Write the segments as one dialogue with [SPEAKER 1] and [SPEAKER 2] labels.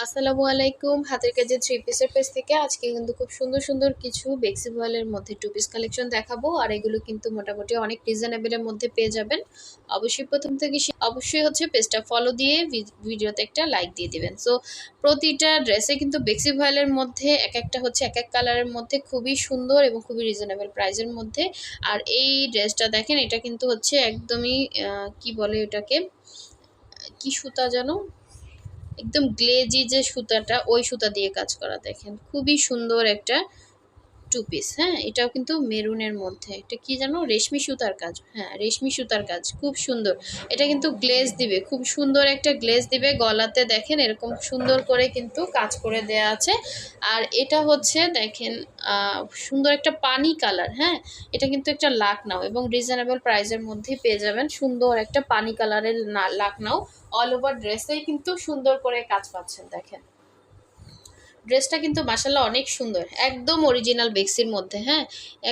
[SPEAKER 1] আসসালামু আলাইকুম। হাতের কাজে থ্রি পিসের পেজ থেকে আজকে কিন্তু খুব সুন্দর সুন্দর কিছু বেক্সি ভয়েলের মধ্যে টু পিস কালেকশন দেখাবো। আর এগুলো কিন্তু মোটামুটি অনেক রিজনেবলের মধ্যে পেয়ে যাবেন। অবশ্যই প্রথম থেকে অবশ্যই হচ্ছে পেজটা ফলো দিয়ে ভিডিওতে একটা লাইক দিয়ে দিবেন। সো প্রতিটা ড্রেসে কিন্তু বেক্সি ভয়েলের মধ্যে এক একটা হচ্ছে এক এক কালারের মধ্যে খুবই সুন্দর এবং খুবই রিজনেবল প্রাইসের মধ্যে। আর এই ড্রেসটা দেখেন, এটা কিন্তু হচ্ছে একদমই কি বলে এটাকে, কি সুতা জানো, একদম গ্লেজি যে সুতাটা, ওই সুতা দিয়ে কাজ করা। দেখেন খুবই সুন্দর একটা টু পিস। হ্যাঁ, এটাও কিন্তু মেরুনের মধ্যে, এটা কি জানো, রেশমি সুতার কাজ। হ্যাঁ, রেশমি সুতার কাজ, খুব সুন্দর। এটা কিন্তু গ্লেজ দিবে, খুব সুন্দর একটা গ্লেজ দিবে গলাতে। দেখেন এরকম সুন্দর করে কিন্তু কাজ করে দেয়া আছে। আর এটা হচ্ছে দেখেন সুন্দর একটা পানি কালার। হ্যাঁ, এটা কিন্তু একটা লাকনাও এবং রিজনেবল প্রাইসের মধ্যেই পেয়ে যাবেন। সুন্দর একটা পানি কালারের লাকনাও, অল ওভার ড্রেসেই কিন্তু সুন্দর করে কাজ পাচ্ছেন। দেখেন ড্রেসটা কিন্তু মাশাআল্লাহ অনেক সুন্দর, একদম অরিজিনাল বেক্সির মধ্যে। হ্যাঁ,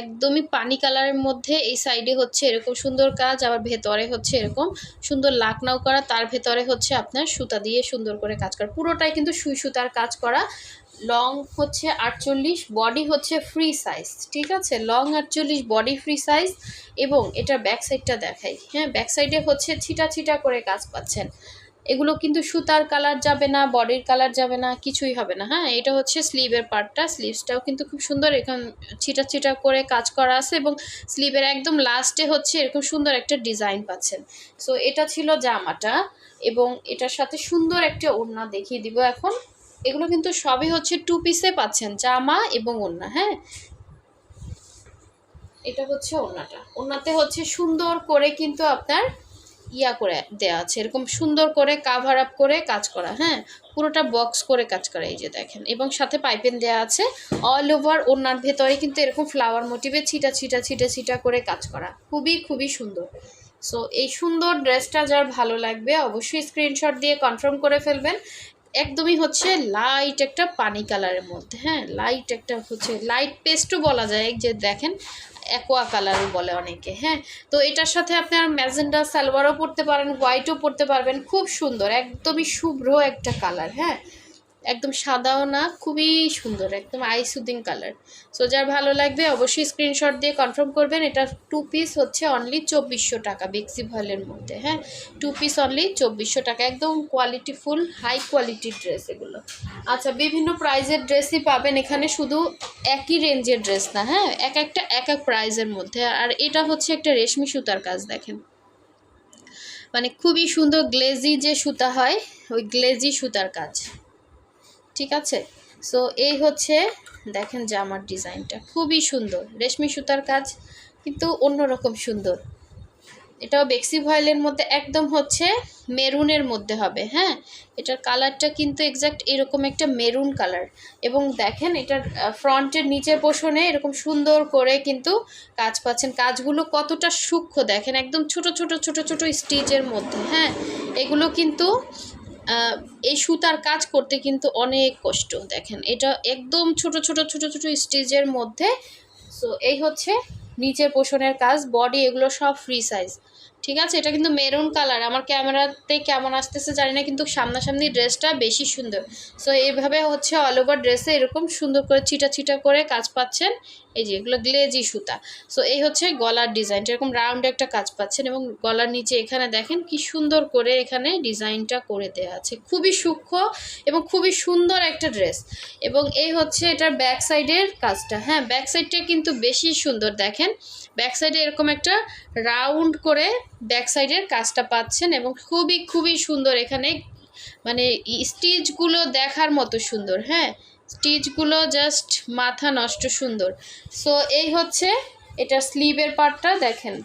[SPEAKER 1] একদমই পানি কালারের মধ্যে। এই সাইডে হচ্ছে এরকম সুন্দর কাজ, আবার ভেতরে হচ্ছে এরকম সুন্দর লাকনাও করা, তার ভেতরে হচ্ছে আপনার সুতা দিয়ে সুন্দর করে কাজ করা। পুরোটাই কিন্তু সুই সুতার কাজ করা। লং হচ্ছে 48, বডি হচ্ছে ফ্রি সাইজ। ঠিক আছে, লং 48, বডি ফ্রি সাইজ। এবং এটার ব্যাক সাইডটা দেখাই। হ্যাঁ, ব্যাক সাইডে হচ্ছে ছিটা ছিটা করে কাজ পাচ্ছেন। এগুলো কিন্তু সুতার কালার যাবে না, বডির কালার যাবে না, কিছুই হবে না। হ্যাঁ, এটা হচ্ছে স্লিভের পার্টটা, স্লিভসটাও কিন্তু খুব সুন্দর, এখন ছিটা ছিটা করে কাজ করা আছে এবং স্লিভের একদম লাস্টে হচ্ছে এরকম সুন্দর একটা ডিজাইন পাচ্ছেন। সো এটা ছিল জামাটা এবং এটার সাথে সুন্দর একটা ওড়না দেখিয়ে দিব এখন। এগুলো কিন্তু সবই হচ্ছে টু পিসে পাচ্ছেন, জামা এবং ওড়না। হ্যাঁ, এটা হচ্ছে ওড়নাটা, ওড়নাতে হচ্ছে সুন্দর করে কিন্তু আপনার করে দেওয়া আছে, এরকম সুন্দর করে কাভার আপ করে কাজ করা। হ্যাঁ, পুরোটা বক্স করে কাজ করা, এই যে দেখেন। এবং সাথে পাইপেন দেওয়া আছে। অল ওভার ওড়নার ভেতরে কিন্তু এরকম ফ্লাওয়ার মোটিভে ছিটা ছিটা ছিটা ছিটা করে কাজ করা, খুবই খুবই সুন্দর। সো এই সুন্দর ড্রেসটা যার ভালো লাগবে অবশ্যই স্ক্রিনশট দিয়ে কনফার্ম করে ফেলবেন। একদমই হচ্ছে লাইট একটা পানি কালারের মধ্যে। হ্যাঁ, লাইট একটা হচ্ছে লাইট পেস্টও বলা যায়, যে দেখেন অ্যাকোয়া কালারও বলে অনেকে। হ্যাঁ, তো এটার সাথে আপনার ম্যাজেন্ডা সালোয়ারও পরতে পারেন, হোয়াইটও পরতে পারবেন। খুব সুন্দর, একদমই শুভ্র একটা কালার। হ্যাঁ, একদম সাদাও না, খুবই সুন্দর, একদম আই সুদিং কালার। সো যার ভালো লাগবে অবশ্যই স্ক্রিনশট দিয়ে কনফার্ম করবেন। এটা টু পিস হচ্ছে অনলি 2400 টাকা বেক্সি ভয়েলের মধ্যে। হ্যাঁ, টু পিস অনলি 2400 টাকা, একদম কোয়ালিটি ফুল হাই কোয়ালিটির ড্রেস এগুলো। আচ্ছা, বিভিন্ন প্রাইজের ড্রেসই পাবেন এখানে, শুধু একই রেঞ্জের ড্রেস না। হ্যাঁ, এক একটা এক এক প্রাইজের মধ্যে। আর এটা হচ্ছে একটা রেশমি সুতার কাজ। দেখেন মানে খুবই সুন্দর, গ্লেজি যে সুতা হয় ওই গ্লেজি সুতার কাজ। ঠিক আছে, সো এই হচ্ছে দেখেন জামার ডিজাইনটা খুবই সুন্দর, রেশমি সুতার কাজ কিন্তু অন্যরকম সুন্দর। এটাও বেক্সি ভয়েলের মধ্যে, একদম হচ্ছে মেরুনের মধ্যে হবে। হ্যাঁ, এটার কালারটা কিন্তু এক্স্যাক্ট এরকম একটা মেরুন কালার। এবং দেখেন এটার ফ্রন্টের নিচের পোর্শনে এরকম সুন্দর করে কিন্তু কাজ পাচ্ছেন। কাজগুলো কতটা সূক্ষ্ম দেখেন, একদম ছোট ছোট ছোট ছোট স্টিচের মধ্যে। হ্যাঁ, এগুলো কিন্তু এই সুতার কাজ করতে কিন্তু অনেক কষ্ট। দেখেন এটা একদম ছোট ছোট ছোট ছোট স্টিচের মধ্যে। সো এই হচ্ছে নিচের পোর্শনের কাজ, বডি এগুলো সব ফ্রি সাইজ। ঠিক আছে, এটা কিন্তু মেরুন কালার, আমার ক্যামেরাতে কেমন আসতেছে জানি না, কিন্তু সামনাসামনি ড্রেসটা বেশি সুন্দর। সো এইভাবে হচ্ছে অল ওভার ড্রেসে এরকম সুন্দর করে ছিটা ছিটা করে কাজ পাচ্ছেন। এই যে এগুলো গ্লেজি সুতা। সো এই হচ্ছে গলার ডিজাইনটা, এরকম রাউন্ড একটা কাজ পাচ্ছেন এবং গলার নিচে এখানে দেখেন কি সুন্দর করে এখানে ডিজাইনটা করে দেওয়া আছে, খুবই সূক্ষ্ম এবং খুবই সুন্দর একটা ড্রেস। এবং এই হচ্ছে এটার ব্যাক সাইডের কাজটা। হ্যাঁ, ব্যাক সাইডটা কিন্তু বেশি সুন্দর। দেখেন ব্যাক সাইডে এরকম একটা রাউন্ড করে ব্যাক সাইডের কাজটা পাচ্ছেন এবং খুবই খুবই সুন্দর। এখানে মানে স্টিচগুলো দেখার মতো সুন্দর। হ্যাঁ, স্টিচগুলো জাস্ট মাথা নষ্ট সুন্দর। সো এই হচ্ছে এটা স্লিভের পার্টটা। দেখেন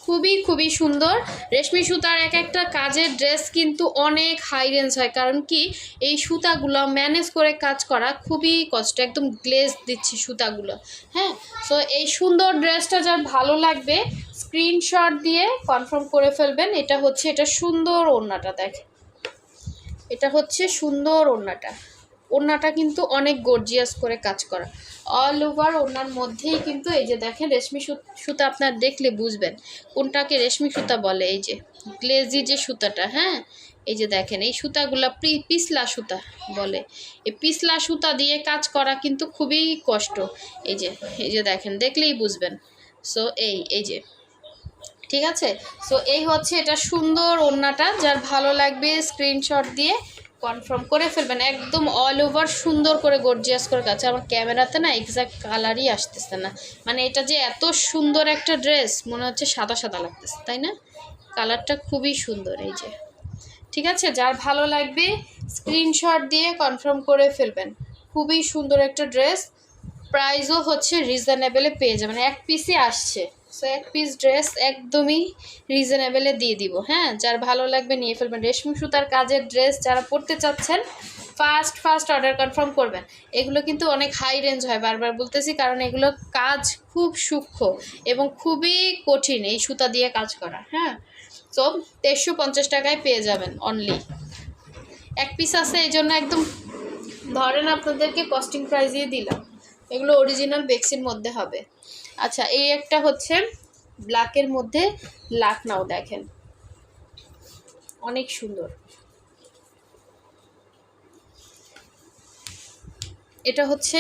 [SPEAKER 1] খুবই খুবই সুন্দর। রেশমি সুতার এক একটা কাজের ড্রেস কিন্তু অনেক হাই রেঞ্জ হয়, কারণ কি এই সুতাগুলো ম্যানেজ করে কাজ করা খুবই কষ্ট, একদম গ্লেজ দিচ্ছে সুতাগুলো। হ্যাঁ, সো এই সুন্দর ড্রেসটা যার ভালো লাগবে স্ক্রিনশট দিয়ে কনফার্ম করে ফেলবেন। এটা হচ্ছে এটা সুন্দর ওড়নাটা। দেখেন এটা হচ্ছে সুন্দর ওড়নাটা, ওড়নাটা কিন্তু অনেক গর্জিয়াস করে কাজ করা। অল ওভার ওড়নার মধ্যেই কিন্তু এই যে দেখেন রেশমি সুতা, আপনার দেখলে বুঝবেন কোনটাকে রেশমি সুতা বলে। এই যে গ্লেজি যে সুতাটা, হ্যাঁ এই যে দেখেন এই সুতাগুলা পিছলা সুতা বলে, এই পিছলা সুতা দিয়ে কাজ করা কিন্তু খুবই কষ্ট। এই যে দেখেন, দেখলেই বুঝবেন। সো এই যে ঠিক আছে। সো এই হচ্ছে এটা সুন্দর ওড়নাটা, যার ভালো লাগবে স্ক্রিনশট দিয়ে কনফার্ম করে ফেলবেন। একদম অল ওভার সুন্দর করে গর্জিয়াস করে কাজ। আমার ক্যামেরাতে না এক্স্যাক্ট কালারই আসতেছে না, মানে এটা যে এত সুন্দর একটা ড্রেস মনে হচ্ছে সাদা সাদা লাগতেছে, তাই না? কালারটা খুবই সুন্দর। এই যে ঠিক আছে, যার ভালো লাগবে স্ক্রিনশট দিয়ে কনফার্ম করে ফেলবেন। খুবই সুন্দর একটা ড্রেস, প্রাইসও হচ্ছে রিজনেবলে পেয়ে যাবেন, এক পিসই আসছে। সো এক পিস ড্রেস একদমই রিজনেবলে দিয়ে দিব। হ্যাঁ, যার ভালো লাগবে নিয়ে ফেলবেন। রেশমি সুতার কাজের ড্রেস যারা পরতে চাচ্ছেন ফার্স্ট অর্ডার কনফার্ম করবেন। এগুলো কিন্তু অনেক হাই রেঞ্জ হয়, বারবার বলতেছি, কারণ এগুলো কাজ খুব সূক্ষ্ম এবং খুবই কঠিন এই সুতা দিয়ে কাজ করা। হ্যাঁ, সো 2350 টাকায় পেয়ে যাবেন অনলি। এক পিস আছে, এই জন্য একদম ধরেন আপনাদেরকে কস্টিং প্রাইসই দিলাম। এগুলো অরিজিনাল বেক্সির মধ্যে হবে। আচ্ছা, এই একটা হচ্ছে ব্ল্যাকের মধ্যে লাকনাও, দেখেন অনেক সুন্দর। এটা হচ্ছে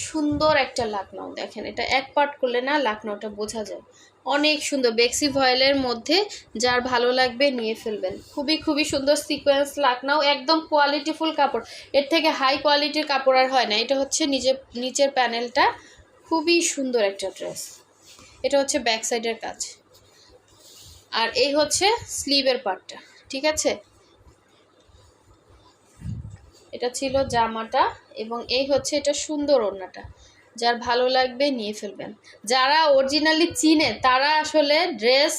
[SPEAKER 1] সুন্দর একটা লাকনাও, দেখেন এটা এক পার্ট করলে না লাকনাওটা বোঝা যায়। অনেক সুন্দর বেক্সি ভয়েলের মধ্যে, যার ভালো লাগবে নিয়ে ফেলবেন। খুবই সুন্দর সিকোয়েন্স লাকনাও, একদম কোয়ালিটিফুল কাপড়। এর থেকে হাই কোয়ালিটির কাপড় আর হয় না। এটা হচ্ছে নিচের প্যানেলটা, খুবই সুন্দর একটা ড্রেস। এটা হচ্ছে ব্যাক সাইডের কাজ, আর এই হচ্ছে স্লিভের পার্টটা। ঠিক আছে, এটা ছিল জামাটা, এবং এই হচ্ছে এটা সুন্দর ওড়নাটা। যার ভালো লাগবে নিয়ে ফেলবেন। যারা অরিজিনালি চিনে তারা আসলে ড্রেস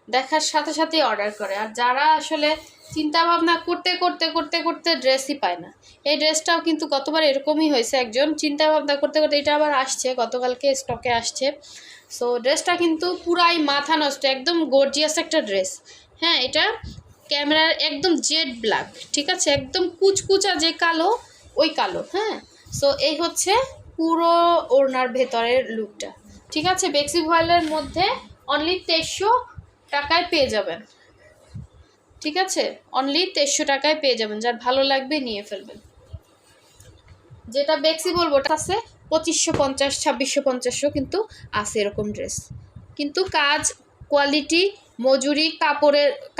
[SPEAKER 1] দেখার সাথে সাথেই অর্ডার করে, আর যারা আসলে চিন্তা ভাবনা করতে ড্রেসই পায় না। এই ড্রেসটাও কিন্তু গতবার এরকমই হয়েছে, একজন চিন্তা ভাবনা করতে এটা আবার আসছে, গতকালকে স্টকে আসছে। সো ড্রেসটা কিন্তু পুরাই মাথা নষ্ট, একদম গর্জিয়াস একটা ড্রেস। হ্যাঁ, এটা ক্যামেরার একদম জেড ব্ল্যাক, ঠিক আছে, একদম কুচকুচা যে কালো, ওই কালো। হ্যাঁ, সো এই হচ্ছে পুরো ওড়নার ভেতরের লুকটা। ঠিক আছে, বেক্সি ভয়েলের মধ্যে অনলি 2300 টাকায় পেয়ে যাবেন। ঠিক আছে, অনলি 2300 টাকায় পেয়ে যাবেন। যার ভালো লাগবে নিয়ে ফেলবেন। যেটা বেক্সি বলবো ওটা আছে 2550, 2650 কিন্তু আছে এরকম ড্রেস। কিন্তু কাজ, কোয়ালিটি, মজুরি,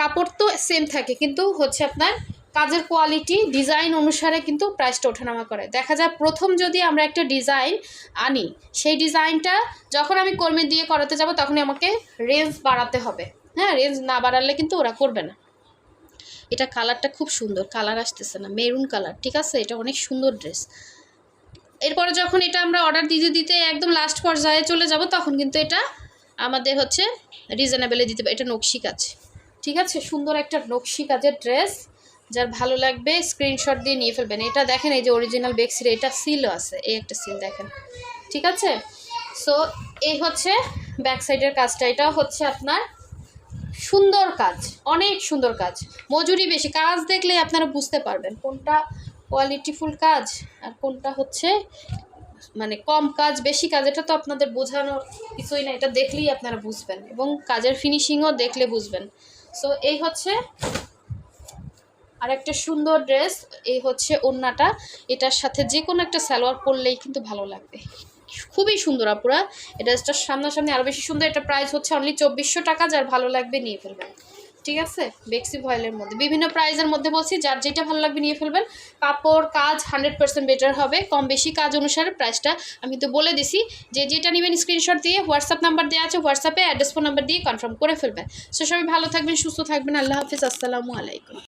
[SPEAKER 1] কাপড় তো সেম থাকে, কিন্তু হচ্ছে আপনার কাজের কোয়ালিটি, ডিজাইন অনুসারে কিন্তু প্রাইসটা ওঠানামা করে। দেখা যায় প্রথম যদি আমরা একটা ডিজাইন আনি, সেই ডিজাইনটা যখন আমি কর্মী দিয়ে করাতে যাব তখনই আমাকে রেঞ্জ বাড়াতে হবে। হ্যাঁ, রেঞ্জ না বাড়ালে কিন্তু ওরা করবে না। এটা কালারটা খুব সুন্দর, কালার আসতেছে না, মেরুন কালার। ঠিক আছে, এটা অনেক সুন্দর ড্রেস। এরপরে যখন এটা আমরা অর্ডার দিতে একদম লাস্ট পর্যায়ে চলে যাব, তখন কিন্তু এটা আমাদের হচ্ছে রিজনেবলে দিতে পারে। এটা নকশি কাজ। ঠিক আছে, সুন্দর একটা নকশি কাজের ড্রেস। যার ভালো লাগবে স্ক্রিনশট দিয়ে নিয়ে ফেলবেন। এটা দেখেন, এই যে অরিজিনাল বেক্সির এটা সিলও আছে, এই একটা সিল দেখেন। ঠিক আছে, সো এই হচ্ছে ব্যাক সাইডের কাজটা। এটা হচ্ছে আপনার সুন্দর কাজ, অনেক সুন্দর কাজ, মজুরি বেশি। কাজ দেখলে আপনারা বুঝতে পারবেন কোনটা কোয়ালিটিফুল কাজ আর কোনটা হচ্ছে মানে কম কাজ বেশি কাজ। এটা তো আপনাদের বোঝানোর কিছুই না, এটা দেখলেই আপনারা বুঝবেন, এবং কাজের ফিনিশিংও দেখলে বুঝবেন। সো এই হচ্ছে আরেকটা সুন্দর ড্রেস। এই হচ্ছে ওড়নাটা, এটার সাথে যে কোনো একটা সালোয়ার পরলেই কিন্তু ভালো লাগবে। খুবই সুন্দর আপুরা, এই ড্রেসটার সামনাসামনি আরও বেশি সুন্দর। এটা প্রাইস হচ্ছে অনলি 2400 টাকা। যার ভালো লাগবে নিয়ে ফেলবেন। ঠিক আছে, বেক্সি ভয়েলের মধ্যে বিভিন্ন প্রাইসের মধ্যে বলছি, যার যেটা ভালো লাগবে নিয়ে ফেলবেন। কাপড় কাজ 100% বেটার হবে, কম বেশি কাজ অনুসারে প্রাইসটা আমি তো বলে দিছি। যেটা নেবেন স্ক্রিনশট দিয়ে হোয়াটসঅ্যাপ নাম্বার দেওয়া আছে, হোয়াটসঅ্যাপে অ্যাড্রেস ফোন নাম্বার দিয়ে কনফার্ম করে ফেলবেন। সো সবাই ভালো থাকবেন, সুস্থ থাকবেন। আল্লাহ হাফিজ, আসসালামু আলাইকুম।